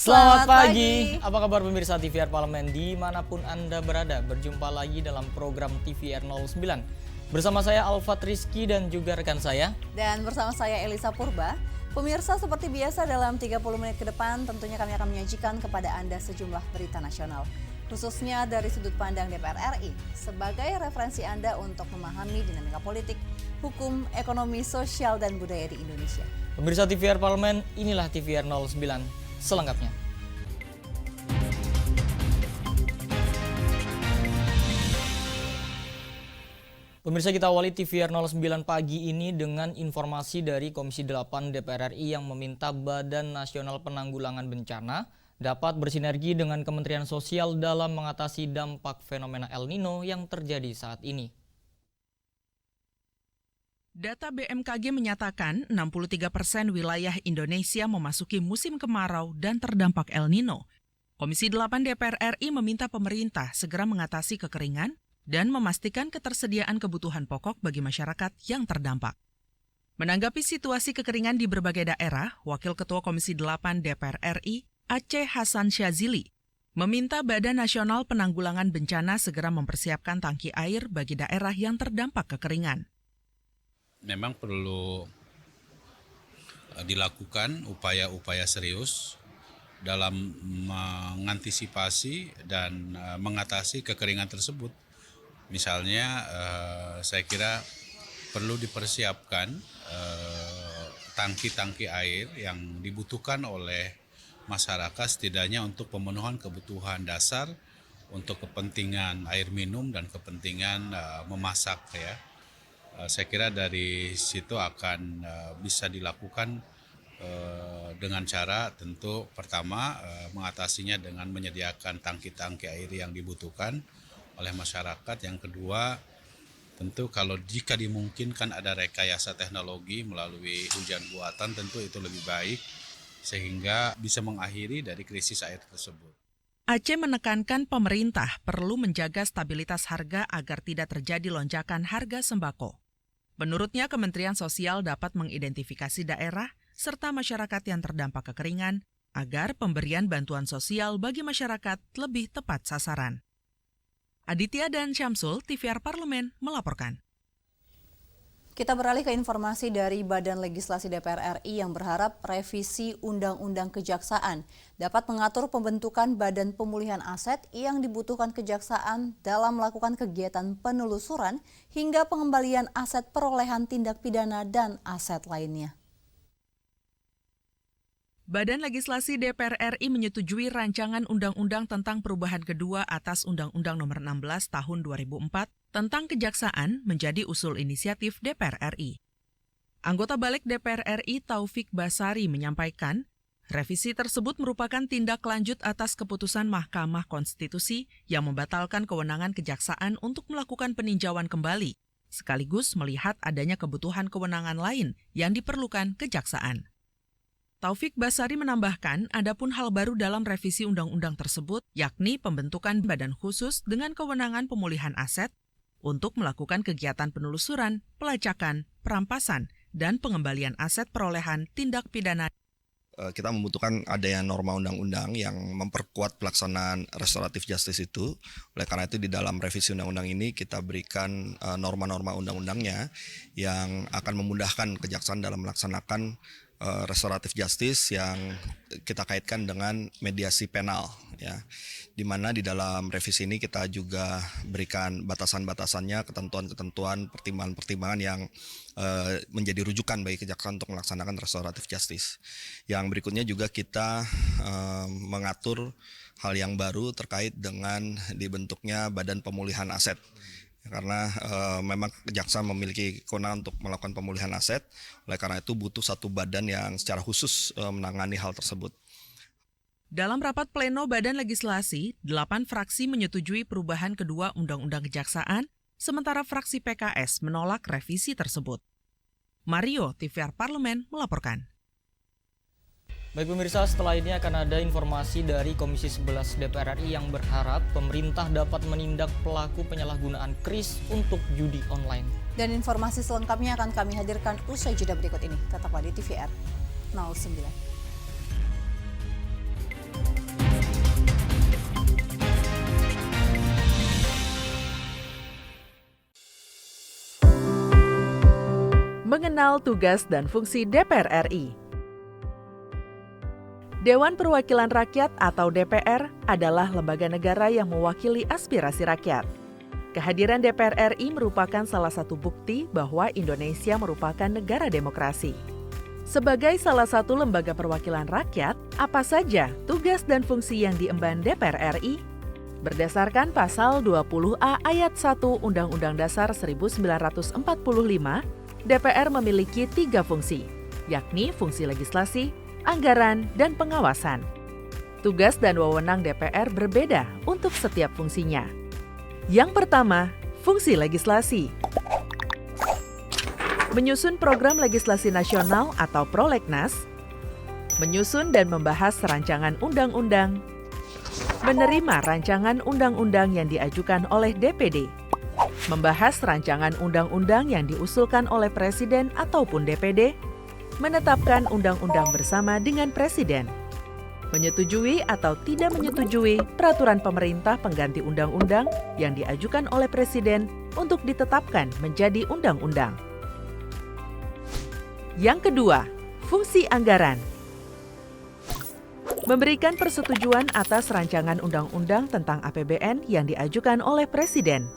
Selamat pagi. Apa kabar pemirsa TVR Parlemen dimanapun Anda berada? Berjumpa lagi dalam program TVR 09. Bersama saya Alfat Rizky dan juga rekan saya. Dan bersama saya Elisa Purba. Pemirsa, seperti biasa dalam 30 menit ke depan tentunya kami akan menyajikan kepada Anda sejumlah berita nasional. Khususnya dari sudut pandang DPR RI sebagai referensi Anda untuk memahami dinamika politik, hukum, ekonomi, sosial, dan budaya di Indonesia. Pemirsa TVR Parlemen, inilah TVR 09 selengkapnya. Pemirsa, kita awali TVR 09 pagi ini dengan informasi dari Komisi 8 DPR RI yang meminta Badan Nasional Penanggulangan Bencana dapat bersinergi dengan Kementerian Sosial dalam mengatasi dampak fenomena El Nino yang terjadi saat ini. Data BMKG menyatakan 63% wilayah Indonesia memasuki musim kemarau dan terdampak El Nino. Komisi 8 DPR RI meminta pemerintah segera mengatasi kekeringan dan memastikan ketersediaan kebutuhan pokok bagi masyarakat yang terdampak. Menanggapi situasi kekeringan di berbagai daerah, Wakil Ketua Komisi 8 DPR RI, Aceh Hasan Syazili, meminta Badan Nasional Penanggulangan Bencana segera mempersiapkan tangki air bagi daerah yang terdampak kekeringan. Memang perlu dilakukan upaya-upaya serius dalam mengantisipasi dan mengatasi kekeringan tersebut. Misalnya saya kira perlu dipersiapkan tangki-tangki air yang dibutuhkan oleh masyarakat setidaknya untuk pemenuhan kebutuhan dasar untuk kepentingan air minum dan kepentingan memasak ya. Saya kira dari situ akan bisa dilakukan dengan cara tentu pertama mengatasinya dengan menyediakan tangki-tangki air yang dibutuhkan oleh masyarakat. Yang kedua tentu kalau jika dimungkinkan ada rekayasa teknologi melalui hujan buatan tentu itu lebih baik sehingga bisa mengakhiri dari krisis air tersebut. Aceh menekankan pemerintah perlu menjaga stabilitas harga agar tidak terjadi lonjakan harga sembako. Menurutnya, Kementerian Sosial dapat mengidentifikasi daerah serta masyarakat yang terdampak kekeringan agar pemberian bantuan sosial bagi masyarakat lebih tepat sasaran. Aditya dan Syamsul, TVR Parlemen, melaporkan. Kita beralih ke informasi dari Badan Legislasi DPR RI yang berharap revisi Undang-Undang Kejaksaan dapat mengatur pembentukan Badan Pemulihan Aset yang dibutuhkan Kejaksaan dalam melakukan kegiatan penelusuran hingga pengembalian aset perolehan tindak pidana dan aset lainnya. Badan Legislasi DPR RI menyetujui rancangan undang-undang tentang perubahan kedua atas Undang-Undang Nomor 16 Tahun 2004 tentang Kejaksaan menjadi usul inisiatif DPR RI. Anggota Balik DPR RI Taufik Basari menyampaikan, revisi tersebut merupakan tindak lanjut atas keputusan Mahkamah Konstitusi yang membatalkan kewenangan Kejaksaan untuk melakukan peninjauan kembali, sekaligus melihat adanya kebutuhan kewenangan lain yang diperlukan Kejaksaan. Taufik Basari menambahkan, adapun hal baru dalam revisi undang-undang tersebut, yakni pembentukan badan khusus dengan kewenangan pemulihan aset untuk melakukan kegiatan penelusuran, pelacakan, perampasan, dan pengembalian aset perolehan tindak pidana. Kita membutuhkan adanya norma undang-undang yang memperkuat pelaksanaan restoratif justice itu. Oleh karena itu di dalam revisi undang-undang ini kita berikan norma-norma undang-undangnya yang akan memudahkan Kejaksaan dalam melaksanakan restoratif justice yang kita kaitkan dengan mediasi penal ya, di mana di dalam revisi ini kita juga berikan batasan-batasannya, ketentuan-ketentuan, pertimbangan-pertimbangan yang menjadi rujukan bagi Kejaksaan untuk melaksanakan restoratif justice. Yang berikutnya juga kita mengatur hal yang baru terkait dengan dibentuknya Badan Pemulihan Aset. Karena memang Kejaksaan memiliki kewenangan untuk melakukan pemulihan aset, oleh karena itu butuh satu badan yang secara khusus menangani hal tersebut. Dalam rapat pleno Badan Legislasi, 8 fraksi menyetujui perubahan kedua Undang-Undang Kejaksaan, sementara fraksi PKS menolak revisi tersebut. Mario, TVR Parlemen, melaporkan. Baik pemirsa, setelah ini akan ada informasi dari Komisi 11 DPR RI yang berharap pemerintah dapat menindak pelaku penyalahgunaan kris untuk judi online. Dan informasi selengkapnya akan kami hadirkan usai jeda berikut ini. Tetaplah di TVR 09. Mengenal tugas dan fungsi DPR RI. Dewan Perwakilan Rakyat atau DPR adalah lembaga negara yang mewakili aspirasi rakyat. Kehadiran DPR RI merupakan salah satu bukti bahwa Indonesia merupakan negara demokrasi. Sebagai salah satu lembaga perwakilan rakyat, apa saja tugas dan fungsi yang diemban DPR RI? Berdasarkan pasal 20A ayat 1 Undang-Undang Dasar 1945, DPR memiliki 3 fungsi, yakni fungsi legislasi, anggaran, dan pengawasan. Tugas dan wewenang DPR berbeda untuk setiap fungsinya. Yang pertama, fungsi legislasi. Menyusun program legislasi nasional atau prolegnas, menyusun dan membahas rancangan undang-undang, menerima rancangan undang-undang yang diajukan oleh DPD, membahas rancangan undang-undang yang diusulkan oleh Presiden ataupun DPD, menetapkan undang-undang bersama dengan Presiden, menyetujui atau tidak menyetujui peraturan pemerintah pengganti undang-undang yang diajukan oleh Presiden untuk ditetapkan menjadi undang-undang. Yang kedua, fungsi anggaran. Memberikan persetujuan atas rancangan undang-undang tentang APBN yang diajukan oleh Presiden.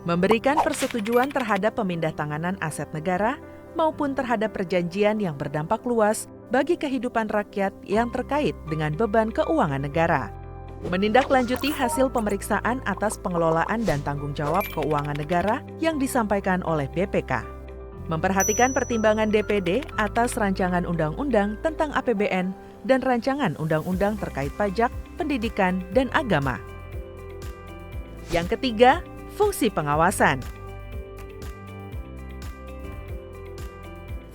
Memberikan persetujuan terhadap pemindahntanganan aset negara maupun terhadap perjanjian yang berdampak luas bagi kehidupan rakyat yang terkait dengan beban keuangan negara. Menindaklanjuti hasil pemeriksaan atas pengelolaan dan tanggung jawab keuangan negara yang disampaikan oleh BPK. Memperhatikan pertimbangan DPD atas rancangan undang-undang tentang APBN dan rancangan undang-undang terkait pajak, pendidikan, dan agama. Yang ketiga, fungsi pengawasan.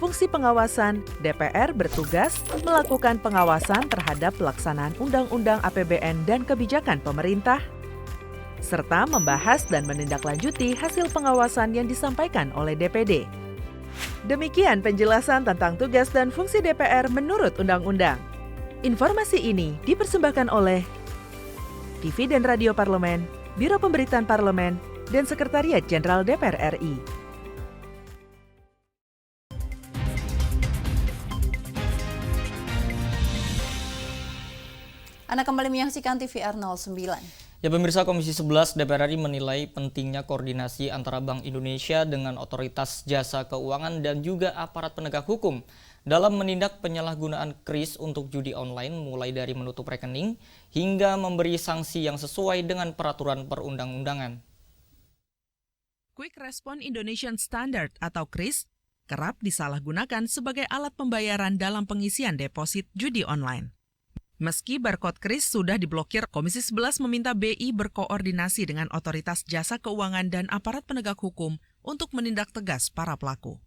Fungsi pengawasan, DPR bertugas melakukan pengawasan terhadap pelaksanaan undang-undang APBN dan kebijakan pemerintah, serta membahas dan menindaklanjuti hasil pengawasan yang disampaikan oleh DPD. Demikian penjelasan tentang tugas dan fungsi DPR menurut undang-undang. Informasi ini dipersembahkan oleh TV dan Radio Parlemen, Biro Pemberitaan Parlemen, dan Sekretariat Jenderal DPR RI. Anda kembali menyaksikan TVR 09. Ya pemirsa, Komisi 11 DPR RI menilai pentingnya koordinasi antara Bank Indonesia dengan otoritas jasa keuangan dan juga aparat penegak hukum dalam menindak penyalahgunaan kris untuk judi online mulai dari menutup rekening hingga memberi sanksi yang sesuai dengan peraturan perundang-undangan. Quick Response Indonesian Standard atau KRIS kerap disalahgunakan sebagai alat pembayaran dalam pengisian deposit judi online. Meski barcode KRIS sudah diblokir, Komisi 11 meminta BI berkoordinasi dengan otoritas jasa keuangan dan aparat penegak hukum untuk menindak tegas para pelaku.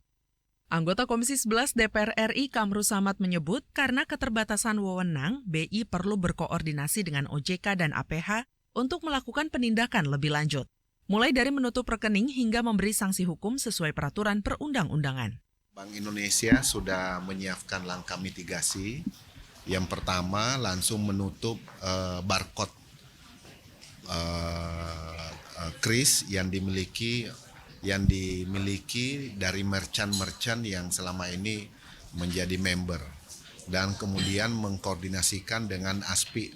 Anggota Komisi 11 DPR RI Kamru Samad menyebut karena keterbatasan wewenang, BI perlu berkoordinasi dengan OJK dan APH untuk melakukan penindakan lebih lanjut, mulai dari menutup rekening hingga memberi sanksi hukum sesuai peraturan perundang-undangan. Bank Indonesia sudah menyiapkan langkah mitigasi. Yang pertama, langsung menutup barcode kris yang dimiliki dari merchant-merchant yang selama ini menjadi member, dan kemudian mengkoordinasikan dengan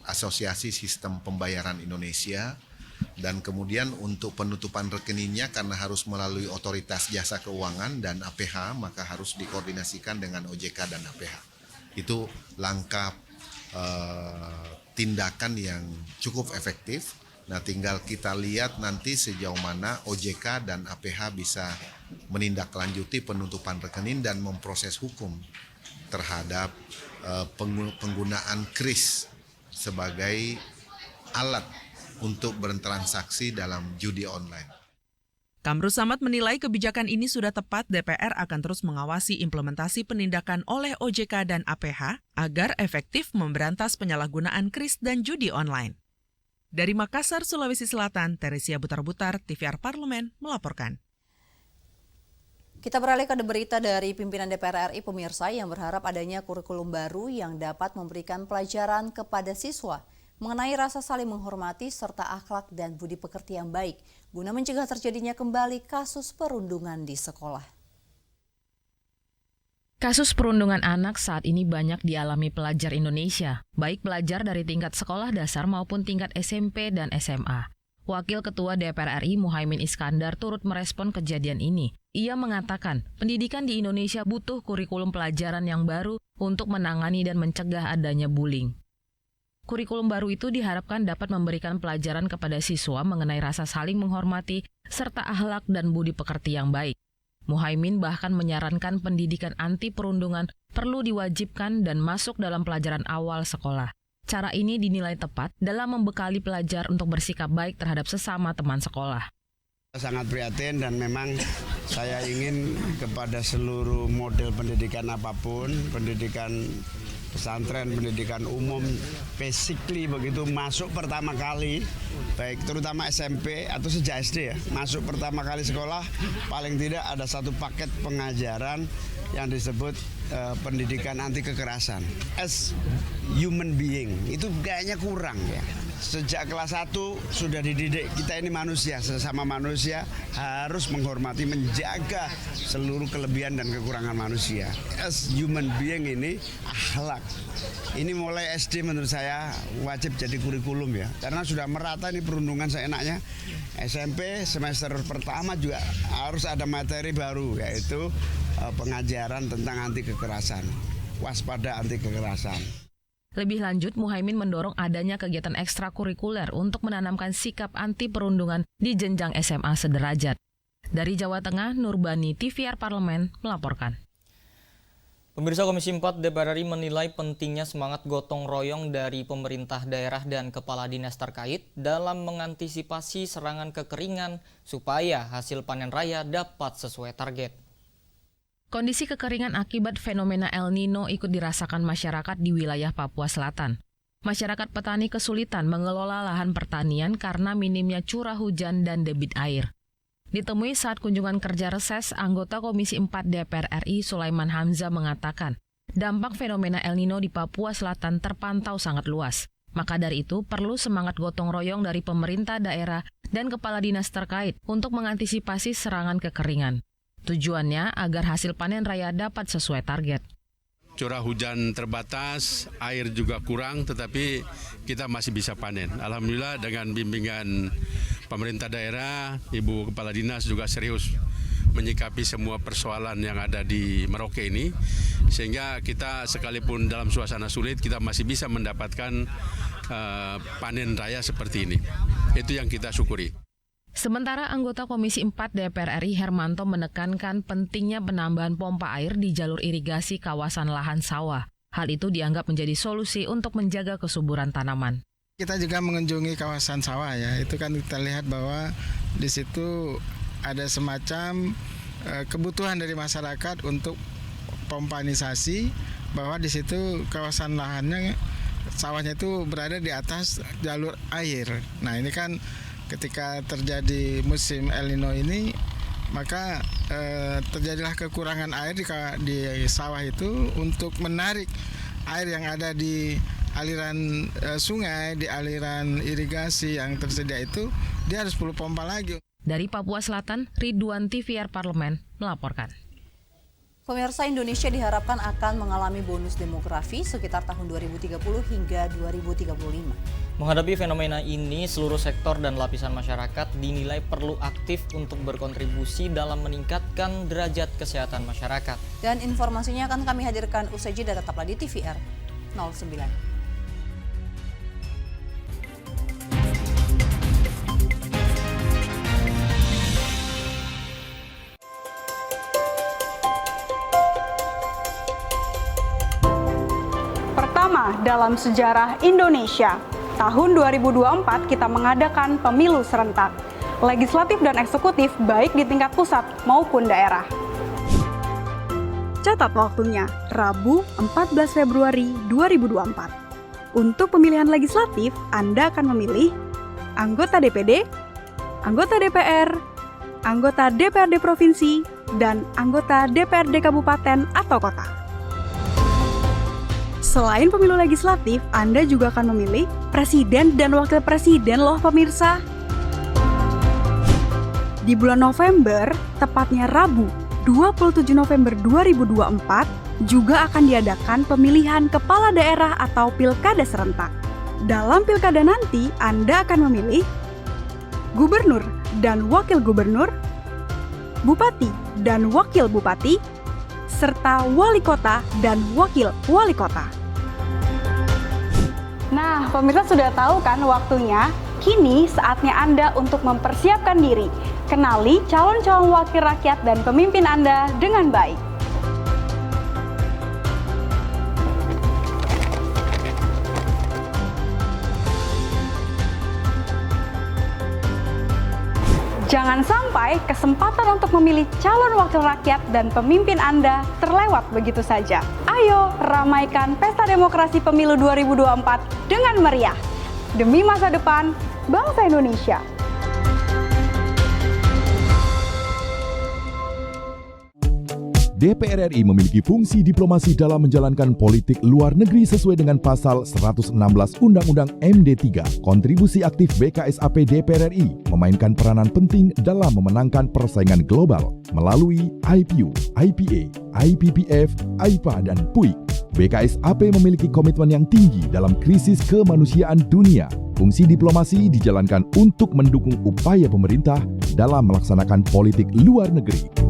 Asosiasi Sistem Pembayaran Indonesia, dan kemudian untuk penutupan rekeningnya karena harus melalui otoritas jasa keuangan dan APH, maka harus dikoordinasikan dengan OJK dan APH. Itu langkah tindakan yang cukup efektif. Nah, tinggal kita lihat nanti sejauh mana OJK dan APH bisa menindaklanjuti penutupan rekening dan memproses hukum terhadap penggunaan kris sebagai alat untuk bertransaksi dalam judi online. Kamru Samad menilai kebijakan ini sudah tepat. DPR akan terus mengawasi implementasi penindakan oleh OJK dan APH agar efektif memberantas penyalahgunaan kris dan judi online. Dari Makassar, Sulawesi Selatan, Teresia Butar-Butar, TVR Parlemen melaporkan. Kita beralih ke berita dari pimpinan DPR RI pemirsa yang berharap adanya kurikulum baru yang dapat memberikan pelajaran kepada siswa mengenai rasa saling menghormati serta akhlak dan budi pekerti yang baik guna mencegah terjadinya kembali kasus perundungan di sekolah. Kasus perundungan anak saat ini banyak dialami pelajar Indonesia, baik pelajar dari tingkat sekolah dasar maupun tingkat SMP dan SMA. Wakil Ketua DPR RI Muhaimin Iskandar turut merespon kejadian ini. Ia mengatakan, pendidikan di Indonesia butuh kurikulum pelajaran yang baru untuk menangani dan mencegah adanya bullying. Kurikulum baru itu diharapkan dapat memberikan pelajaran kepada siswa mengenai rasa saling menghormati serta akhlak dan budi pekerti yang baik. Muhaimin bahkan menyarankan pendidikan anti perundungan perlu diwajibkan dan masuk dalam pelajaran awal sekolah. Cara ini dinilai tepat dalam membekali pelajar untuk bersikap baik terhadap sesama teman sekolah. Sangat prihatin dan memang saya ingin kepada seluruh model pendidikan apapun, pendidikan pesantren, pendidikan umum, basically begitu masuk pertama kali, baik terutama SMP atau sejak SD ya, masuk pertama kali sekolah, paling tidak ada satu paket pengajaran yang disebut pendidikan anti kekerasan. As human being, itu kayaknya kurang ya. Sejak kelas 1 sudah dididik, kita ini manusia, sesama manusia harus menghormati, menjaga seluruh kelebihan dan kekurangan manusia. As human being ini akhlak. Ini mulai SD menurut saya wajib jadi kurikulum ya. Karena sudah merata ini perundungan seenaknya. SMP semester pertama juga harus ada materi baru, yaitu pengajaran tentang anti kekerasan. Waspada anti kekerasan. Lebih lanjut, Muhaimin mendorong adanya kegiatan ekstrakurikuler untuk menanamkan sikap anti perundungan di jenjang SMA sederajat. Dari Jawa Tengah, Nurbani, TVR Parlemen, melaporkan. Pemirsa, Komisi 4 DPR RI menilai pentingnya semangat gotong royong dari pemerintah daerah dan kepala dinas terkait dalam mengantisipasi serangan kekeringan supaya hasil panen raya dapat sesuai target. Kondisi kekeringan akibat fenomena El Nino ikut dirasakan masyarakat di wilayah Papua Selatan. Masyarakat petani kesulitan mengelola lahan pertanian karena minimnya curah hujan dan debit air. Ditemui saat kunjungan kerja reses, anggota Komisi 4 DPR RI Sulaiman Hamzah mengatakan, dampak fenomena El Nino di Papua Selatan terpantau sangat luas. Maka dari itu perlu semangat gotong royong dari pemerintah daerah dan kepala dinas terkait untuk mengantisipasi serangan kekeringan. Tujuannya agar hasil panen raya dapat sesuai target. Curah hujan terbatas, air juga kurang, tetapi kita masih bisa panen. Alhamdulillah dengan bimbingan pemerintah daerah, Ibu Kepala Dinas juga serius menyikapi semua persoalan yang ada di Merauke ini, sehingga kita sekalipun dalam suasana sulit, kita masih bisa mendapatkan panen raya seperti ini. Itu yang kita syukuri. Sementara anggota Komisi 4 DPR RI Hermanto menekankan pentingnya penambahan pompa air di jalur irigasi kawasan lahan sawah. Hal itu dianggap menjadi solusi untuk menjaga kesuburan tanaman. Kita juga mengunjungi kawasan sawah ya, itu kan kita lihat bahwa di situ ada semacam kebutuhan dari masyarakat untuk pompanisasi, bahwa di situ kawasan lahannya, sawahnya itu berada di atas jalur air. Nah ini kan ketika terjadi musim El Nino ini, maka terjadilah kekurangan air di sawah itu. Untuk menarik air yang ada di aliran sungai, di aliran irigasi yang tersedia itu, dia harus perlu pompa lagi. Dari Papua Selatan, Ridwan, TVR Parlemen, melaporkan. Pemirsa, Indonesia diharapkan akan mengalami bonus demografi sekitar tahun 2030 hingga 2035. Menghadapi fenomena ini, seluruh sektor dan lapisan masyarakat dinilai perlu aktif untuk berkontribusi dalam meningkatkan derajat kesehatan masyarakat. Dan informasinya akan kami hadirkan usai jeda, tetaplah di TVR 09. Dalam sejarah Indonesia, tahun 2024 kita mengadakan pemilu serentak, legislatif dan eksekutif baik di tingkat pusat maupun daerah. Catat waktunya, Rabu 14 Februari 2024. Untuk pemilihan legislatif, Anda akan memilih anggota DPD, anggota DPR, anggota DPRD Provinsi, dan anggota DPRD Kabupaten atau Kota. Selain pemilu legislatif, Anda juga akan memilih presiden dan wakil presiden loh pemirsa. Di bulan November, tepatnya Rabu 27 November 2024, juga akan diadakan pemilihan kepala daerah atau pilkada serentak. Dalam pilkada nanti, Anda akan memilih gubernur dan wakil gubernur, bupati dan wakil bupati, serta wali kota dan wakil wali kota. Nah, pemirsa sudah tahu kan waktunya? Kini saatnya Anda untuk mempersiapkan diri. Kenali calon-calon wakil rakyat dan pemimpin Anda dengan baik. Jangan sampai kesempatan untuk memilih calon wakil rakyat dan pemimpin Anda terlewat begitu saja. Ayo ramaikan Pesta Demokrasi Pemilu 2024 dengan meriah. Demi masa depan bangsa Indonesia. DPR RI memiliki fungsi diplomasi dalam menjalankan politik luar negeri sesuai dengan pasal 116 Undang-Undang MD 3. Kontribusi aktif BKSAP DPR RI memainkan peranan penting dalam memenangkan persaingan global melalui IPU, IPA, IPPF, IPA, dan PUIK. BKSAP memiliki komitmen yang tinggi dalam krisis kemanusiaan dunia. Fungsi diplomasi dijalankan untuk mendukung upaya pemerintah dalam melaksanakan politik luar negeri.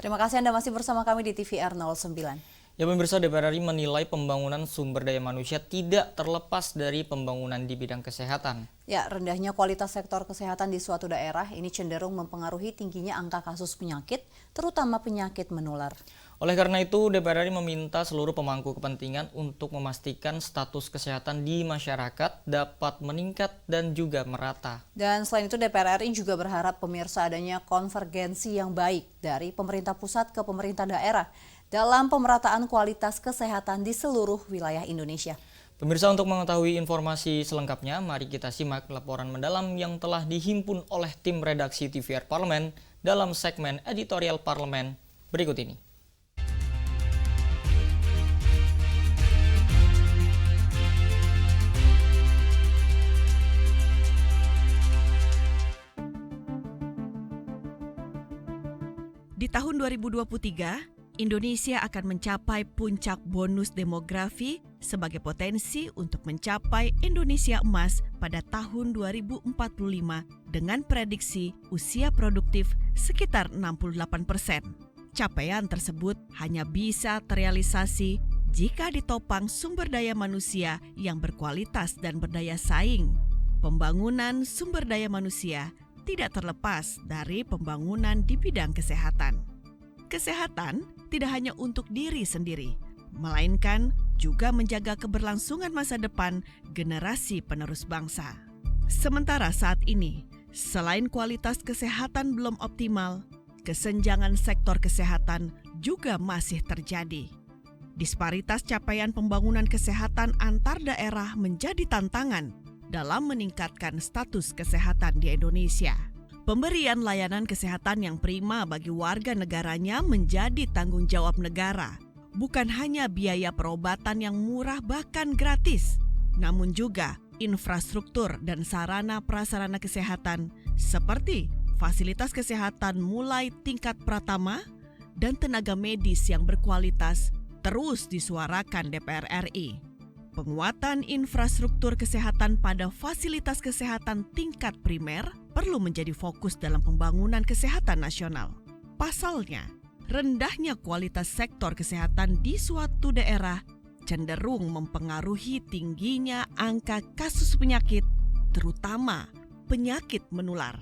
Terima kasih Anda masih bersama kami di TVR 09. Ya pemirsa, DPR RI menilai pembangunan sumber daya manusia tidak terlepas dari pembangunan di bidang kesehatan. Ya, rendahnya kualitas sektor kesehatan di suatu daerah ini cenderung mempengaruhi tingginya angka kasus penyakit, terutama penyakit menular. Oleh karena itu, DPR RI meminta seluruh pemangku kepentingan untuk memastikan status kesehatan di masyarakat dapat meningkat dan juga merata. Dan selain itu, DPR RI juga berharap pemirsa adanya konvergensi yang baik dari pemerintah pusat ke pemerintah daerah dalam pemerataan kualitas kesehatan di seluruh wilayah Indonesia. Pemirsa, untuk mengetahui informasi selengkapnya, mari kita simak laporan mendalam yang telah dihimpun oleh tim redaksi TVR Parlemen dalam segmen editorial Parlemen berikut ini. Di tahun 2023, Indonesia akan mencapai puncak bonus demografi sebagai potensi untuk mencapai Indonesia emas pada tahun 2045 dengan prediksi usia produktif sekitar 68%. Capaian tersebut hanya bisa terrealisasi jika ditopang sumber daya manusia yang berkualitas dan berdaya saing. Pembangunan sumber daya manusia tidak terlepas dari pembangunan di bidang kesehatan. Kesehatan tidak hanya untuk diri sendiri, melainkan juga menjaga keberlangsungan masa depan generasi penerus bangsa. Sementara saat ini, selain kualitas kesehatan belum optimal, kesenjangan sektor kesehatan juga masih terjadi. Disparitas capaian pembangunan kesehatan antar daerah menjadi tantangan dalam meningkatkan status kesehatan di Indonesia. Pemberian layanan kesehatan yang prima bagi warga negaranya menjadi tanggung jawab negara. Bukan hanya biaya perobatan yang murah bahkan gratis, namun juga infrastruktur dan sarana prasarana kesehatan seperti fasilitas kesehatan mulai tingkat pratama dan tenaga medis yang berkualitas terus disuarakan DPR RI. Penguatan infrastruktur kesehatan pada fasilitas kesehatan tingkat primer perlu menjadi fokus dalam pembangunan kesehatan nasional. Pasalnya, rendahnya kualitas sektor kesehatan di suatu daerah cenderung mempengaruhi tingginya angka kasus penyakit, terutama penyakit menular.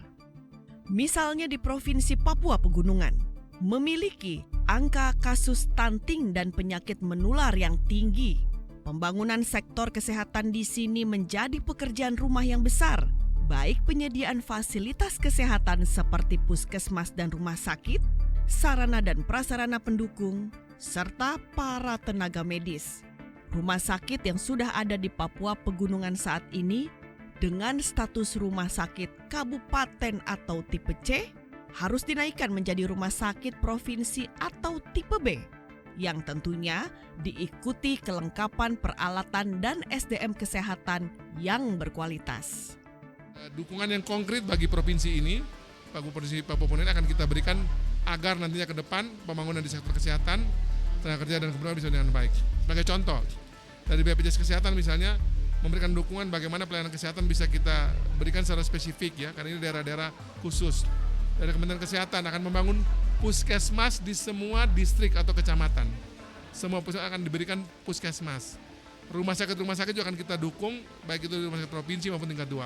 Misalnya di Provinsi Papua Pegunungan, memiliki angka kasus stunting dan penyakit menular yang tinggi. Pembangunan sektor kesehatan di sini menjadi pekerjaan rumah yang besar, baik penyediaan fasilitas kesehatan seperti puskesmas dan rumah sakit, sarana dan prasarana pendukung, serta para tenaga medis. Rumah sakit yang sudah ada di Papua Pegunungan saat ini dengan status rumah sakit kabupaten atau tipe C harus dinaikkan menjadi rumah sakit provinsi atau tipe B, yang tentunya diikuti kelengkapan peralatan dan SDM kesehatan yang berkualitas. Dukungan yang konkret bagi provinsi ini Pak Gubernur ini akan kita berikan agar nantinya ke depan pembangunan di sektor kesehatan, tenaga kerja dan kebudayaan bisa dengan baik. Sebagai contoh, dari BPJS Kesehatan misalnya memberikan dukungan bagaimana pelayanan kesehatan bisa kita berikan secara spesifik ya, karena ini daerah-daerah khusus. Dari Kementerian Kesehatan akan membangun puskesmas di semua distrik atau kecamatan. Semua puskesmas akan diberikan puskesmas. Rumah sakit juga akan kita dukung, baik itu rumah sakit provinsi maupun tingkat 2.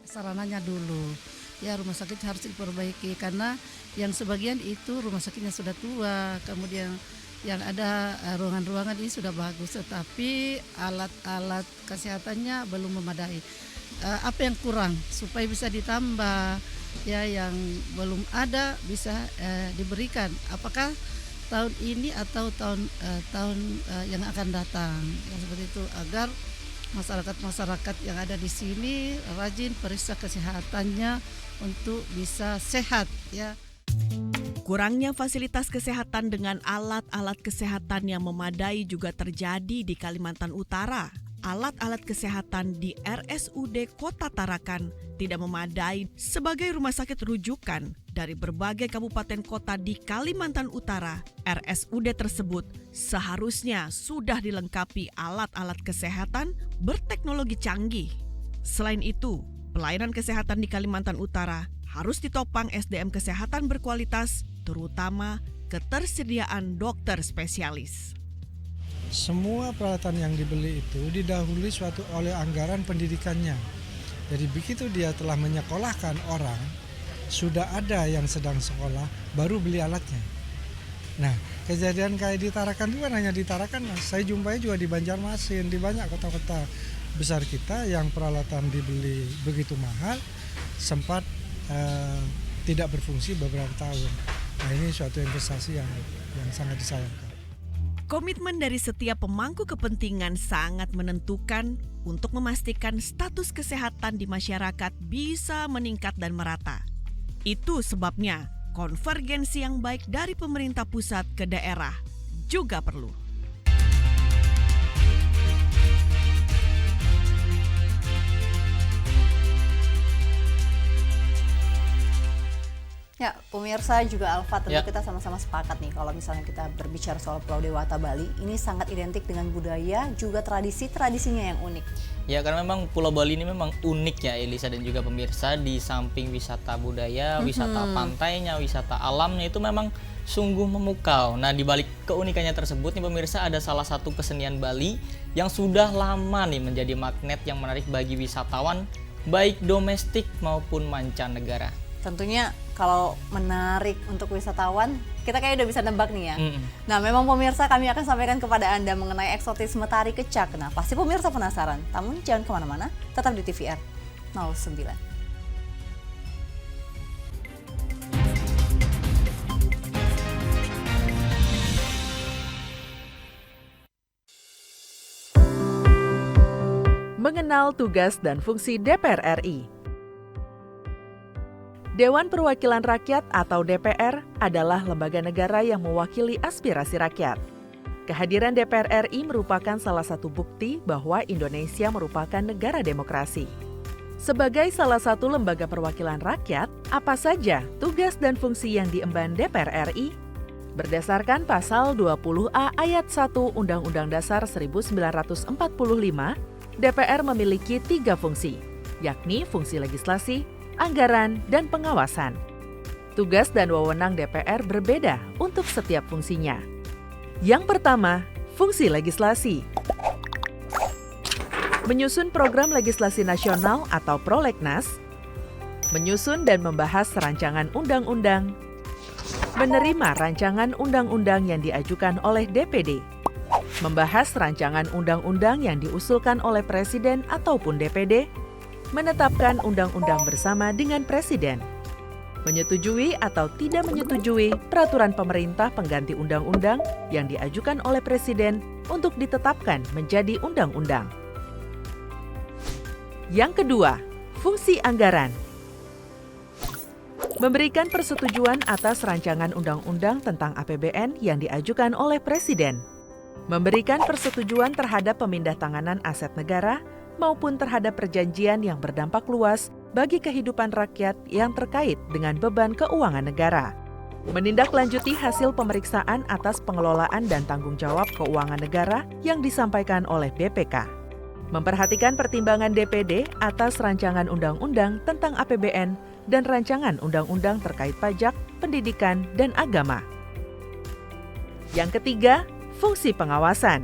Sarananya dulu, ya rumah sakit harus diperbaiki karena yang sebagian itu rumah sakitnya sudah tua, kemudian yang ada ruangan-ruangan ini sudah bagus, tetapi alat-alat kesehatannya belum memadai. Apa yang kurang supaya bisa ditambah, ya yang belum ada bisa diberikan. Apakah tahun ini atau tahun yang akan datang, ya, seperti itu, agar masyarakat yang ada di sini rajin periksa kesehatannya untuk bisa sehat ya. Kurangnya fasilitas kesehatan dengan alat-alat kesehatan yang memadai juga terjadi di Kalimantan Utara. Alat-alat kesehatan di RSUD Kota Tarakan tidak memadai sebagai rumah sakit rujukan dari berbagai kabupaten kota di Kalimantan Utara. RSUD tersebut seharusnya sudah dilengkapi alat-alat kesehatan berteknologi canggih. Selain itu, pelayanan kesehatan di Kalimantan Utara harus ditopang SDM kesehatan berkualitas, terutama ketersediaan dokter spesialis. Semua peralatan yang dibeli itu didahului oleh anggaran pendidikannya. Jadi begitu dia telah menyekolahkan orang, sudah ada yang sedang sekolah, baru beli alatnya. Nah, kejadian kayak di Tarakan itu kan hanya di Tarakan, saya jumpai juga di Banjarmasin, di banyak kota-kota besar kita yang peralatan dibeli begitu mahal, sempat tidak berfungsi beberapa tahun. Nah, ini suatu investasi yang sangat disayangkan. Komitmen dari setiap pemangku kepentingan sangat menentukan untuk memastikan status kesehatan di masyarakat bisa meningkat dan merata. Itu sebabnya konvergensi yang baik dari pemerintah pusat ke daerah juga perlu. Ya, pemirsa juga Alfa, tentu kita sama-sama sepakat nih kalau misalnya kita berbicara soal Pulau Dewata Bali, ini sangat identik dengan budaya juga tradisinya yang unik. Ya, karena memang Pulau Bali ini memang unik ya Elisa dan juga pemirsa, di samping wisata budaya, wisata pantainya, wisata alamnya itu memang sungguh memukau. Nah, di balik keunikannya tersebut nih pemirsa, ada salah satu kesenian Bali yang sudah lama nih menjadi magnet yang menarik bagi wisatawan baik domestik maupun mancanegara. Tentunya kalau menarik untuk wisatawan, kita kayak udah bisa nebak nih ya. Nah, memang pemirsa, kami akan sampaikan kepada Anda mengenai eksotisme tari kecak. Nah, pasti pemirsa penasaran. Namun jangan kemana-mana, tetap di TVR 09. Mengenal tugas dan fungsi DPR RI. Dewan Perwakilan Rakyat atau DPR adalah lembaga negara yang mewakili aspirasi rakyat. Kehadiran DPR RI merupakan salah satu bukti bahwa Indonesia merupakan negara demokrasi. Sebagai salah satu lembaga perwakilan rakyat, apa saja tugas dan fungsi yang diemban DPR RI? Berdasarkan pasal 20A ayat 1 Undang-Undang Dasar 1945, DPR memiliki 3 fungsi, yakni fungsi legislasi, anggaran, dan pengawasan. Tugas dan wewenang DPR berbeda untuk setiap fungsinya. Yang pertama, fungsi legislasi. Menyusun program legislasi nasional atau prolegnas, menyusun dan membahas rancangan undang-undang, menerima rancangan undang-undang yang diajukan oleh DPD, membahas rancangan undang-undang yang diusulkan oleh Presiden ataupun DPD, menetapkan undang-undang bersama dengan Presiden, menyetujui atau tidak menyetujui peraturan pemerintah pengganti undang-undang yang diajukan oleh Presiden untuk ditetapkan menjadi undang-undang. Yang kedua, fungsi anggaran. Memberikan persetujuan atas rancangan undang-undang tentang APBN yang diajukan oleh Presiden. Memberikan persetujuan terhadap pemindahtanganan aset negara maupun terhadap perjanjian yang berdampak luas bagi kehidupan rakyat yang terkait dengan beban keuangan negara. Menindaklanjuti hasil pemeriksaan atas pengelolaan dan tanggung jawab keuangan negara yang disampaikan oleh BPK. Memperhatikan pertimbangan DPD atas rancangan undang-undang tentang APBN dan rancangan undang-undang terkait pajak, pendidikan, dan agama. Yang ketiga, fungsi pengawasan.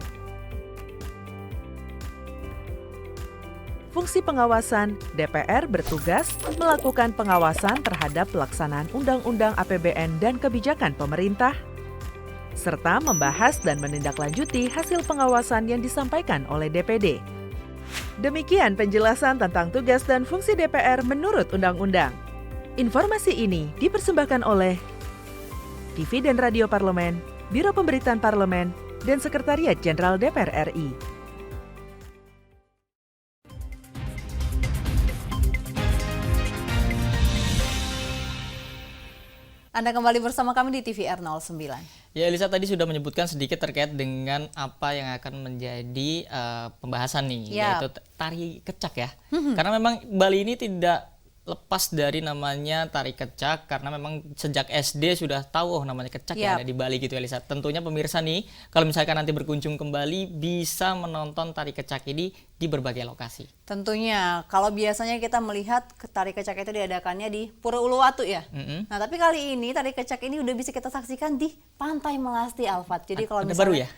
Fungsi pengawasan, DPR bertugas melakukan pengawasan terhadap pelaksanaan Undang-Undang APBN dan kebijakan pemerintah, serta membahas dan menindaklanjuti hasil pengawasan yang disampaikan oleh DPD. Demikian penjelasan tentang tugas dan fungsi DPR menurut Undang-Undang. Informasi ini dipersembahkan oleh TV dan Radio Parlemen, Biro Pemberitaan Parlemen, dan Sekretariat Jenderal DPR RI. Anda kembali bersama kami di TVR 09. Ya, Elisa tadi sudah menyebutkan sedikit terkait dengan apa yang akan menjadi pembahasan nih, yaitu tari kecak ya. Karena memang Bali ini tidak lepas dari namanya tari kecak, karena memang sejak SD sudah tahu namanya kecak yang ada di Bali gitu, Elisa. Tentunya pemirsa nih, kalau misalkan nanti berkunjung ke Bali bisa menonton tari kecak ini di berbagai lokasi. Tentunya, kalau biasanya kita melihat tari kecak itu diadakannya di Pura Uluwatu ya. Nah, tapi kali ini tari kecak ini udah bisa kita saksikan di Pantai Melasti, Alfat. Jadi kalau misalnya baru ya?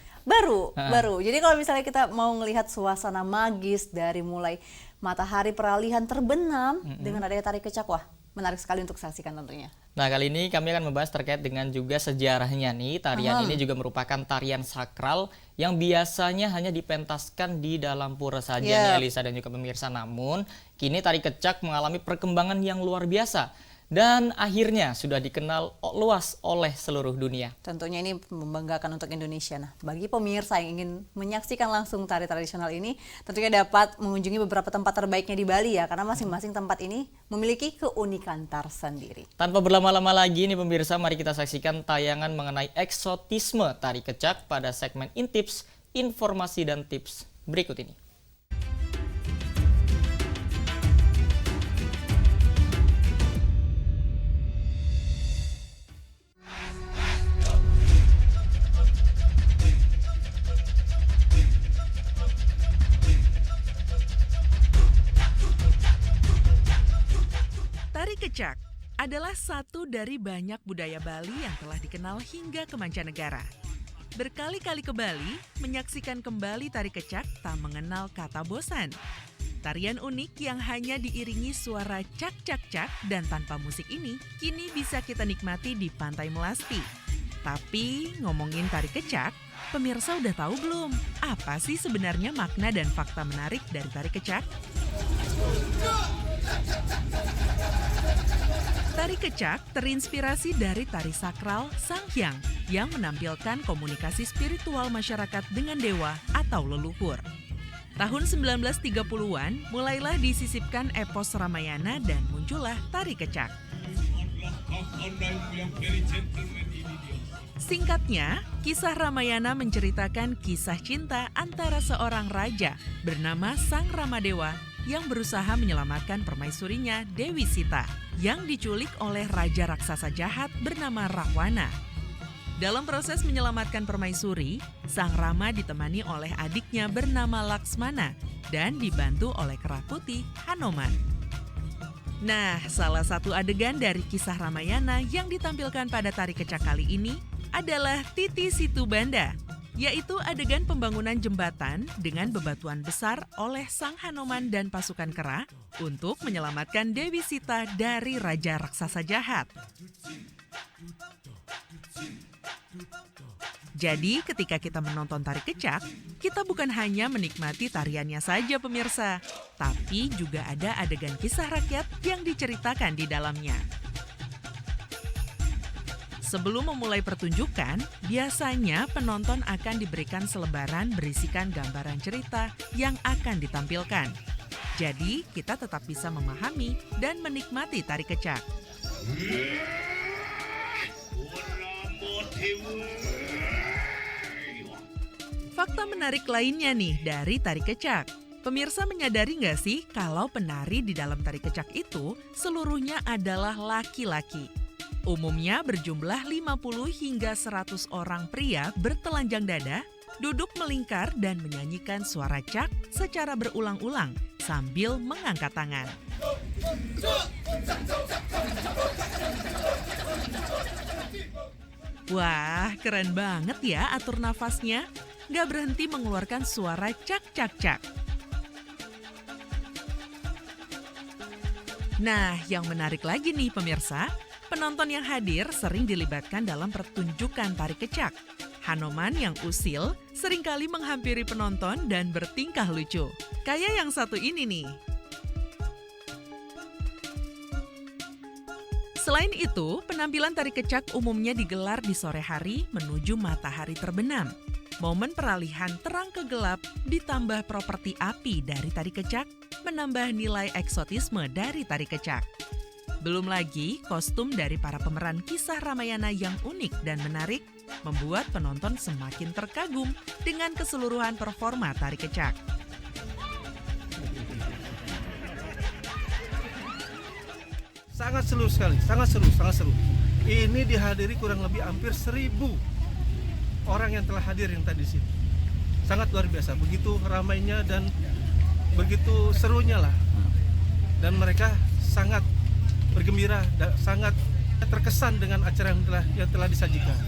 Baru. Jadi kalau misalnya kita mau melihat suasana magis dari mulai matahari peralihan terbenam dengan adanya tari kecak, wah menarik sekali untuk saksikan tentunya. Nah, kali ini kami akan membahas terkait dengan juga sejarahnya nih. Tarian ini juga merupakan tarian sakral yang biasanya hanya dipentaskan di dalam pura saja nih, Elisa dan juga pemirsa. Namun, kini tari kecak mengalami perkembangan yang luar biasa. Dan akhirnya sudah dikenal luas oleh seluruh dunia. Tentunya ini membanggakan untuk Indonesia. Nah, bagi pemirsa yang ingin menyaksikan langsung tari tradisional ini, tentunya dapat mengunjungi beberapa tempat terbaiknya di Bali ya, karena masing-masing tempat ini memiliki keunikan tersendiri. Tanpa berlama-lama lagi nih pemirsa, mari kita saksikan tayangan mengenai eksotisme tari kecak pada segmen Intips, informasi dan tips berikut ini. Tari kecak adalah satu dari banyak budaya Bali yang telah dikenal hingga ke mancanegara. Berkali-kali ke Bali, menyaksikan kembali tari kecak tak mengenal kata bosan. Tarian unik yang hanya diiringi suara cak-cak-cak dan tanpa musik ini kini bisa kita nikmati di Pantai Melasti. Tapi ngomongin tari kecak, pemirsa udah tahu belum? Apa sih sebenarnya makna dan fakta menarik dari tari kecak? Tari kecak terinspirasi dari tari sakral Sanghyang yang menampilkan komunikasi spiritual masyarakat dengan dewa atau leluhur. Tahun 1930-an mulailah disisipkan epos Ramayana dan muncullah tari kecak. Singkatnya, kisah Ramayana menceritakan kisah cinta antara seorang raja bernama Sang Ramadewa yang berusaha menyelamatkan permaisurinya Dewi Sita yang diculik oleh raja raksasa jahat bernama Rahwana. Dalam proses menyelamatkan permaisuri, Sang Rama ditemani oleh adiknya bernama Laksmana dan dibantu oleh kera putih Hanuman. Nah, salah satu adegan dari kisah Ramayana yang ditampilkan pada tari kecak kali ini adalah Titi Situ Banda, yaitu adegan pembangunan jembatan dengan bebatuan besar oleh Sang Hanuman dan pasukan kera untuk menyelamatkan Dewi Sita dari raja raksasa jahat. Jadi ketika kita menonton tari kecak, kita bukan hanya menikmati tariannya saja pemirsa, tapi juga ada adegan kisah rakyat yang diceritakan di dalamnya. Sebelum memulai pertunjukan, biasanya penonton akan diberikan selebaran berisikan gambaran cerita yang akan ditampilkan. Jadi, kita tetap bisa memahami dan menikmati tari kecak. Fakta menarik lainnya nih dari tari kecak. Pemirsa menyadari nggak sih kalau penari di dalam tari kecak itu seluruhnya adalah laki-laki? Umumnya berjumlah 50 hingga 100 orang pria bertelanjang dada, duduk melingkar dan menyanyikan suara cak secara berulang-ulang sambil mengangkat tangan. Wah, keren banget ya atur nafasnya. Nggak berhenti mengeluarkan suara cak-cak-cak. Nah, yang menarik lagi nih pemirsa, penonton yang hadir sering dilibatkan dalam pertunjukan tari kecak. Hanoman yang usil seringkali menghampiri penonton dan bertingkah lucu. Kayak yang satu ini nih. Selain itu, penampilan tari kecak umumnya digelar di sore hari menuju matahari terbenam. Momen peralihan terang ke gelap ditambah properti api dari tari kecak menambah nilai eksotisme dari tari kecak. Belum lagi kostum dari para pemeran kisah Ramayana yang unik dan menarik membuat penonton semakin terkagum dengan keseluruhan performa tari kecak. Sangat seru sekali, sangat seru. Ini dihadiri kurang lebih hampir 1.000 orang yang telah hadir yang tadi sini. Sangat luar biasa, begitu ramainya dan begitu serunya lah. Dan mereka sangat bergembira, sangat terkesan dengan acara yang telah disajikan.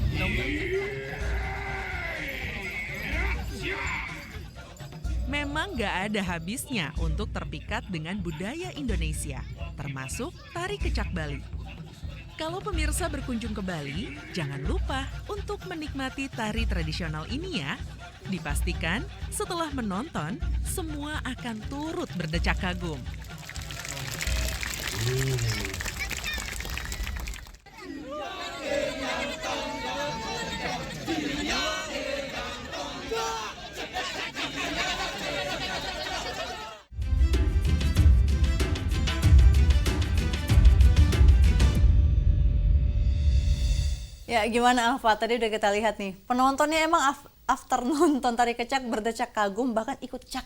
Memang gak ada habisnya untuk terpikat dengan budaya Indonesia, termasuk tari kecak Bali. Kalau pemirsa berkunjung ke Bali, jangan lupa untuk menikmati tari tradisional ini ya. Dipastikan setelah menonton, semua akan turut berdecak kagum. Ya gimana Alfa, tadi udah kita lihat nih, penontonnya emang after nonton tari kecak berdecak kagum bahkan ikut cak.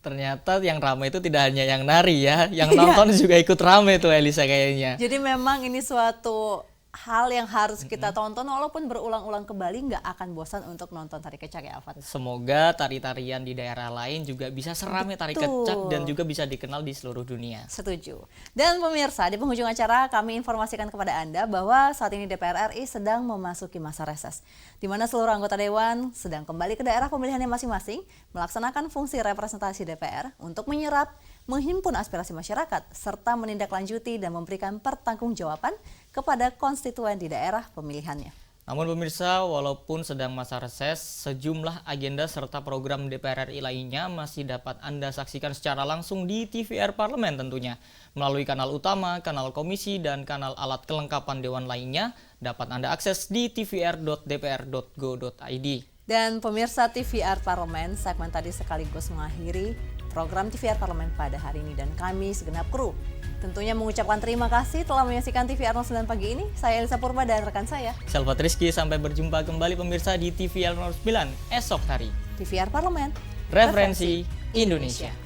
Ternyata yang ramai itu tidak hanya yang nari ya, yang nonton juga ikut ramai tuh Elisa kayaknya. Jadi memang ini suatu hal yang harus kita tonton walaupun berulang-ulang ke Bali nggak akan bosan untuk nonton tari kecak ya Alfat. Semoga tari-tarian di daerah lain juga bisa seramai tari kecak dan juga bisa dikenal di seluruh dunia. Setuju. Dan pemirsa, di penghujung acara kami informasikan kepada Anda bahwa saat ini DPR RI sedang memasuki masa reses, di mana seluruh anggota Dewan sedang kembali ke daerah pemilihannya masing-masing melaksanakan fungsi representasi DPR untuk menyerap, menghimpun aspirasi masyarakat, serta menindaklanjuti dan memberikan pertanggungjawaban kepada konstituen di daerah pemilihannya. Namun pemirsa, walaupun sedang masa reses, sejumlah agenda serta program DPR RI lainnya masih dapat Anda saksikan secara langsung di TVR Parlemen tentunya. Melalui kanal utama, kanal komisi, dan kanal alat kelengkapan Dewan lainnya dapat Anda akses di tvr.dpr.go.id. Dan pemirsa TVR Parlemen, segmen tadi sekaligus mengakhiri program TVR Parlemen pada hari ini dan kami segenap kru tentunya mengucapkan terima kasih telah menyaksikan TVR 09 pagi ini. Saya Elisa Purba dan rekan saya Selva Rizky, sampai berjumpa kembali pemirsa di TVR 09 esok hari. TVR Parlemen, Referensi Indonesia.